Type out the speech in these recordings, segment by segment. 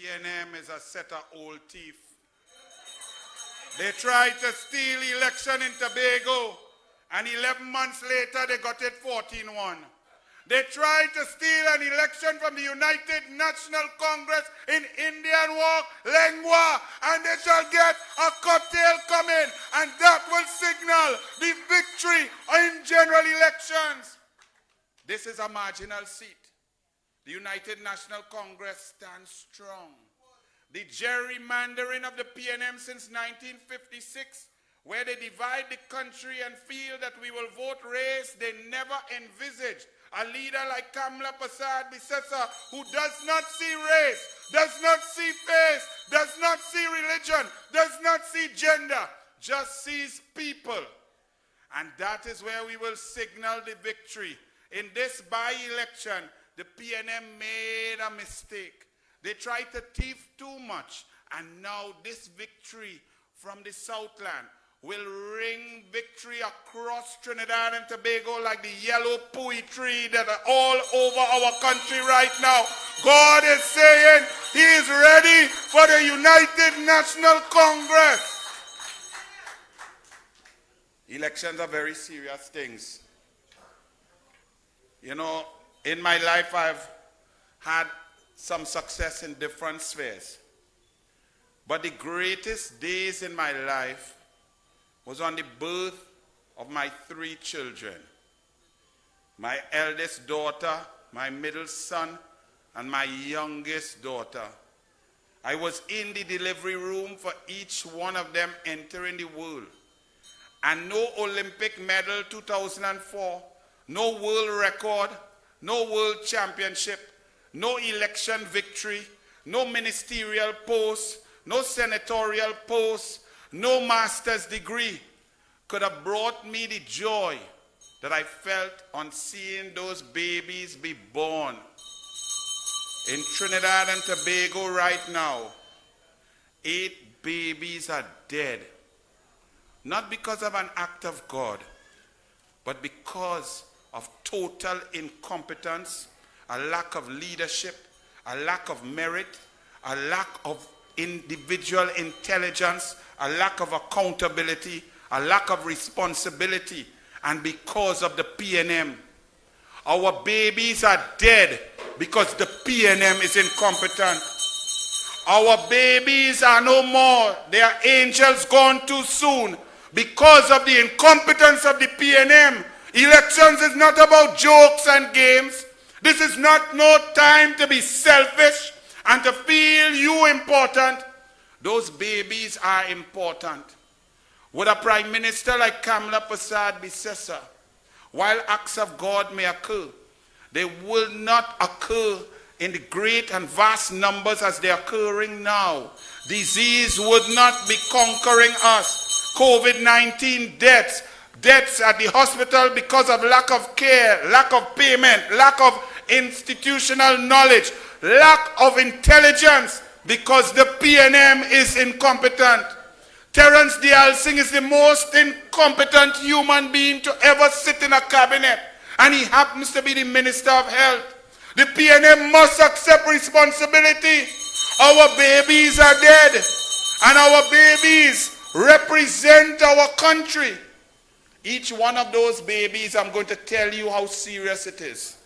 PNM is a set of old thief. They tried to steal election in Tobago, and 11 months later they got it 14-1. They tried to steal an election from the United National Congress in Indian Walk, Lengua, and they shall get a cocktail coming, and that will signal the victory in general elections. This is a marginal seat. The United National Congress stands strong. The gerrymandering of the PNM since 1956, where they divide the country and feel that we will vote race, they never envisaged a leader like Kamla Prasad Bisesa, who does not see race, does not see face, does not see religion, does not see gender, just sees people. And that is where we will signal the victory. In this by-election, the PNM made a mistake. They tried to thief too much, and now this victory from the Southland will ring victory across Trinidad and Tobago like the yellow pui tree that are all over our country right now. God is saying he is ready for the United National Congress. Elections are very serious things. You know, in my life I've had some success in different spheres. But the greatest days in my life was on the birth of my 3 children. My eldest daughter, my middle son, and my youngest daughter. I was in the delivery room for each one of them entering the world. And no Olympic medal 2004, no world record, no world championship, no election victory, no ministerial post, no senatorial post, no master's degree could have brought me the joy that I felt on seeing those babies be born. In Trinidad and Tobago right now, 8 babies are dead. Not because of an act of God, but because of total incompetence, a lack of leadership, a lack of merit, a lack of individual intelligence, a lack of accountability, a lack of responsibility, and because of the PNM. Our babies are dead because the PNM is incompetent. Our babies are no more. They are angels gone too soon because of the incompetence of the PNM. Elections is not about jokes and games. This is not no time to be selfish and to feel you important. Those babies are important. Would a prime minister like Kamla Prasad Bisesa, while acts of God may occur, they will not occur in the great and vast numbers as they are occurring now. Disease would not be conquering us. COVID-19 deaths at the hospital because of lack of care, lack of payment, lack of institutional knowledge, lack of intelligence, because the PNM is incompetent. Terence Dialsing is the most incompetent human being to ever sit in a cabinet, and he happens to be the Minister of Health. The PNM must accept responsibility. Our babies are dead, and our babies represent our country. Each one of those babies, I'm going to tell you how serious it is.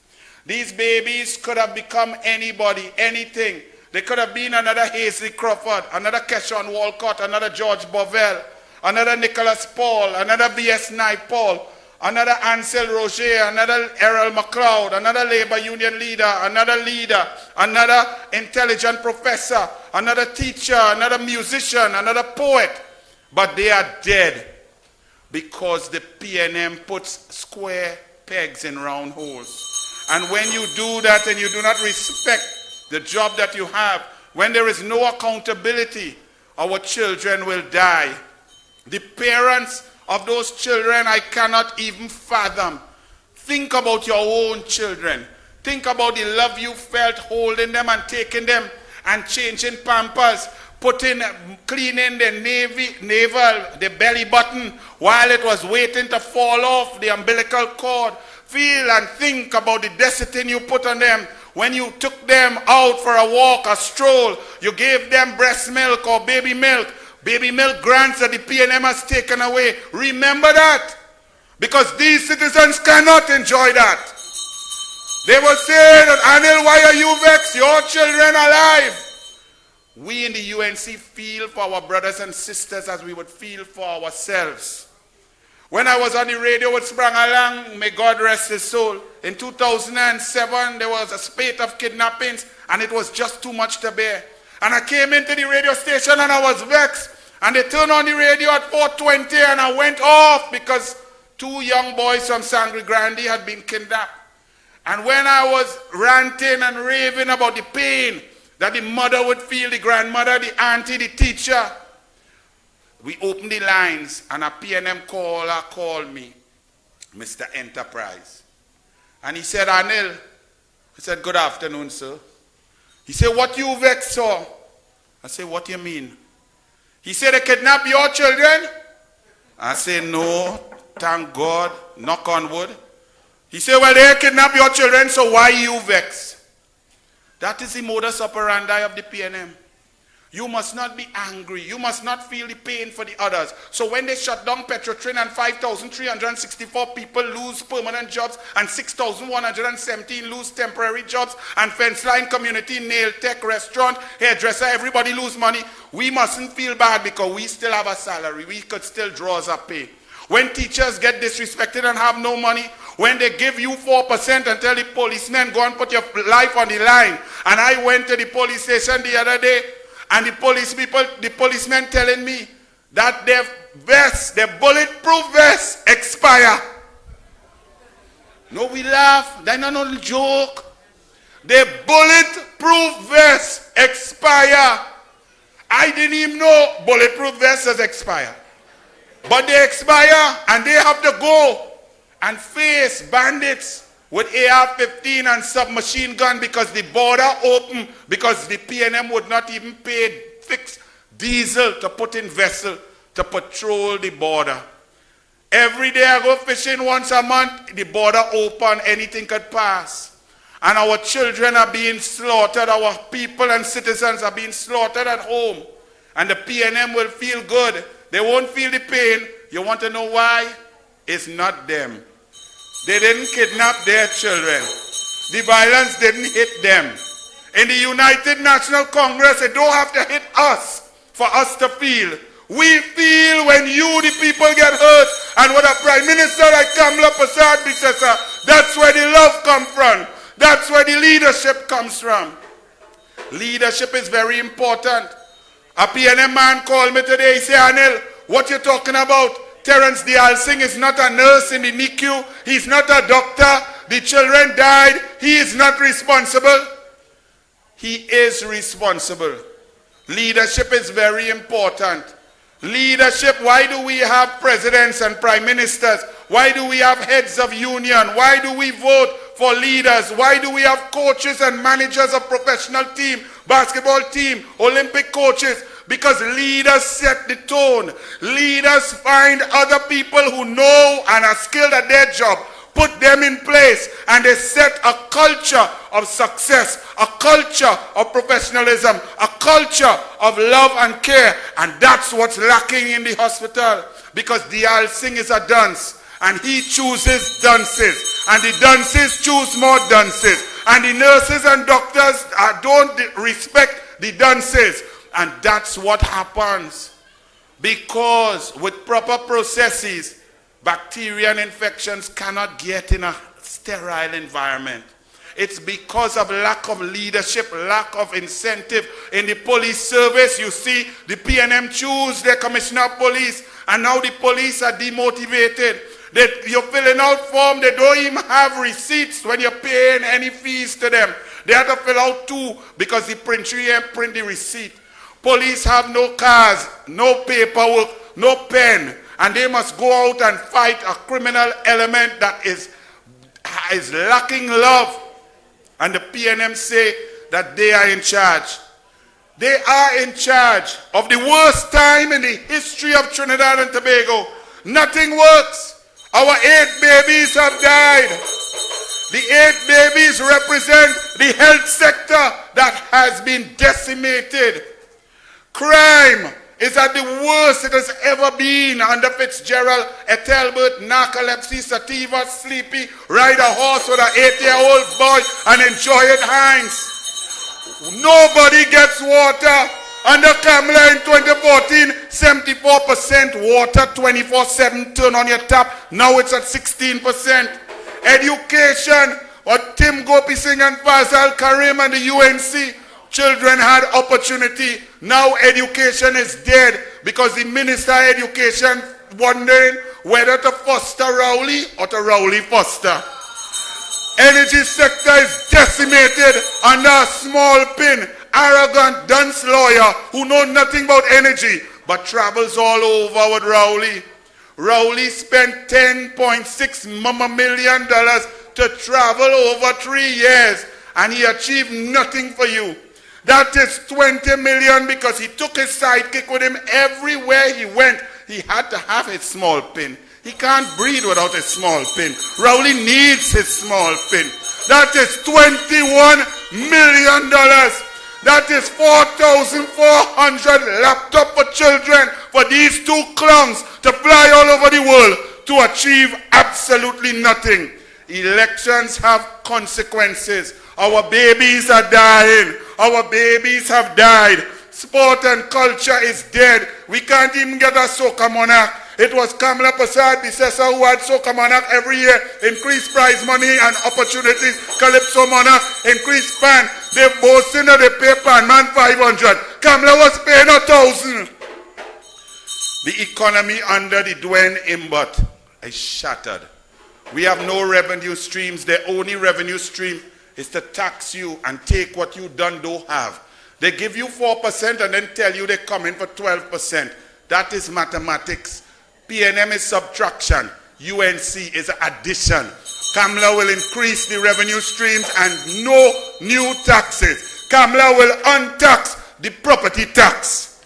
These babies could have become anybody, anything. They could have been another Hasely Crawford, another Keshawn Walcott, another George Bovell, another Nicholas Paul, another B.S. Naipaul, another Ansel Roger, another Errol McLeod, another labor union leader, another intelligent professor, another teacher, another musician, another poet. But they are dead because the PNM puts square pegs in round holes. And when you do that and you do not respect the job that you have, when there is no accountability, our children will die. The parents of those children, I cannot even fathom. Think about your own children. Think about the love you felt holding them and taking them and changing pampers, cleaning the belly button while it was waiting to fall off the umbilical cord. Feel and think about the destiny you put on them when you took them out for a walk, a stroll, you gave them breast milk or baby milk grants that the PNM has taken away. Remember that. Because these citizens cannot enjoy that. They will say that, Anil, why are you vexed? Your children are alive. We in the UNC feel for our brothers and sisters as we would feel for ourselves. When I was on the radio with Sprang Alang, may God rest his soul, in 2007 there was a spate of kidnappings and it was just too much to bear. And I came into the radio station and I was vexed. And they turned on the radio at 4:20 and I went off because 2 young boys from Sangre Grande had been kidnapped. And when I was ranting and raving about the pain that the mother would feel, the grandmother, the auntie, the teacher, we opened the lines and a PNM caller called me, Mr. Enterprise. And he said, Anil, I said, good afternoon, sir. He said, what you vexed for? I said, what do you mean? He said, they kidnapped your children? I said, no, thank God, knock on wood. He said, well, they kidnapped your children, so why you vexed? That is the modus operandi of the PNM. You must not be angry. You must not feel the pain for the others. So when they shut down Petrotrin and 5,364 people lose permanent jobs and 6,117 lose temporary jobs and fence line community, nail tech, restaurant, hairdresser, everybody lose money, we mustn't feel bad because we still have a salary. We could still draw us a pay. When teachers get disrespected and have no money, when they give you 4% and tell the policemen, go and put your life on the line. And I went to the police station the other day, and the policemen telling me that their vests, their bulletproof vests expire. No, we laugh. That's not a joke. Their bulletproof vests expire. I didn't even know bulletproof vests expire. But they expire and they have to go and face bandits with AR-15 and submachine gun because the border open, because the PNM would not even pay fixed diesel to put in vessel to patrol the border. Every day I go fishing once a month, the border open, anything could pass. And our children are being slaughtered, our people and citizens are being slaughtered at home. And the PNM will feel good. They won't feel the pain. You want to know why? It's not them. They didn't kidnap their children. The violence didn't hit them. In the United National Congress, it don't have to hit us for us to feel. We feel when you, the people, get hurt. And with a Prime Minister like Kamala Prasad, that's where the love comes from. That's where the leadership comes from. Leadership is very important. A PNM man called me today. He said, Anil, what you talking about? Terence Dial Singh is not a nurse in the NICU. He's not a doctor. The children died. He is not responsible. He is responsible. Leadership is very important. Leadership, why do we have presidents and prime ministers? Why do we have heads of union? Why do we vote for leaders? Why do we have coaches and managers of professional team, basketball team, Olympic coaches? Because leaders set the tone. Leaders find other people who know and are skilled at their job, put them in place, and they set a culture of success, a culture of professionalism, a culture of love and care. And that's what's lacking in the hospital. Because Dial Singh is a dunce, and he chooses dunces, and the dunces choose more dunces, and the nurses and doctors don't respect the dunces. And that's what happens. Because with proper processes, bacteria and infections cannot get in a sterile environment. It's because of lack of leadership, lack of incentive. In the police service, you see, the PNM choose their commissioner of police, and now the police are demotivated. You're filling out form, they don't even have receipts when you're paying any fees to them. They have to fill out 2 because the printer ain't print the receipt. Police have no cars, no paperwork, no pen, and they must go out and fight a criminal element that is lacking love. And the PNM say that they are in charge. They are in charge of the worst time in the history of Trinidad and Tobago. Nothing works. Our 8 babies have died. The 8 babies represent the health sector that has been decimated. Crime is at the worst it has ever been under Fitzgerald, Ethelbert, narcolepsy, sativa, sleepy, ride a horse with an 8-year-old boy and enjoy it, Heinz. Nobody gets water. Under Kamala in 2014, 74% water, 24/7, turn on your tap. Now it's at 16%. Education, what Tim Gopi Singh and Fazal Karim and the UNC, children had opportunity. Now education is dead because the Minister of Education wondering whether to foster Rowley or to Rowley foster. Energy sector is decimated under a small pin. Arrogant dunce lawyer who know nothing about energy but travels all over with Rowley. Rowley spent $10.6 million to travel over 3 years and he achieved nothing for you. That is $20 million because he took his sidekick with him everywhere he went. He had to have his small pin. He can't breathe without a small pin. Rowley needs his small pin. That is $21 million. That is 4,400 laptops for children for these 2 clowns to fly all over the world to achieve absolutely nothing. Elections have consequences. Our babies are dying. Our babies have died. Sport and culture is dead. We can't even get a soca monarch. It was Kamala Prasad Bisesa who had soca monarch every year. Increased prize money and opportunities. Calypso monarch, increased pan. They boasting that they pay pan man 500. Kamala was paying 1,000. The economy under the Dwayne Imbot is shattered. We have no revenue streams. The only revenue stream is to tax you and take what you don't have. They give you 4% and then tell you they come in for 12%. That is mathematics. PNM is subtraction. UNC is addition. Kamala will increase the revenue streams and no new taxes. Kamala will untax the property tax.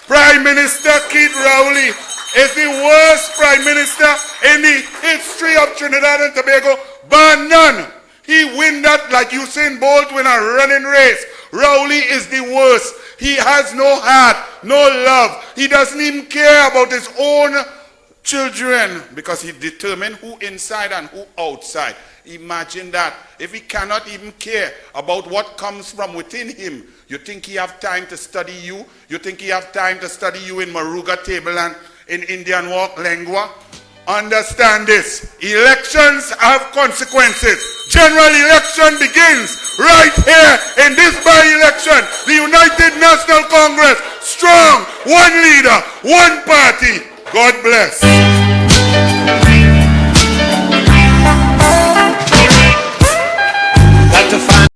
Prime Minister Keith Rowley is the worst Prime Minister in the history of Trinidad and Tobago, bar none. He win that like Usain Bolt win a running race. Rowley is the worst. He has no heart, no love. He doesn't even care about his own children because he determined who inside and who outside. Imagine that. If he cannot even care about what comes from within him, you think he have time to study you? You think he have time to study you in Moruga, Tableland, in Indian walk, lengua? Understand this. Elections have consequences. General election begins right here in this by-election. The United National Congress, strong, one leader, one party. God bless.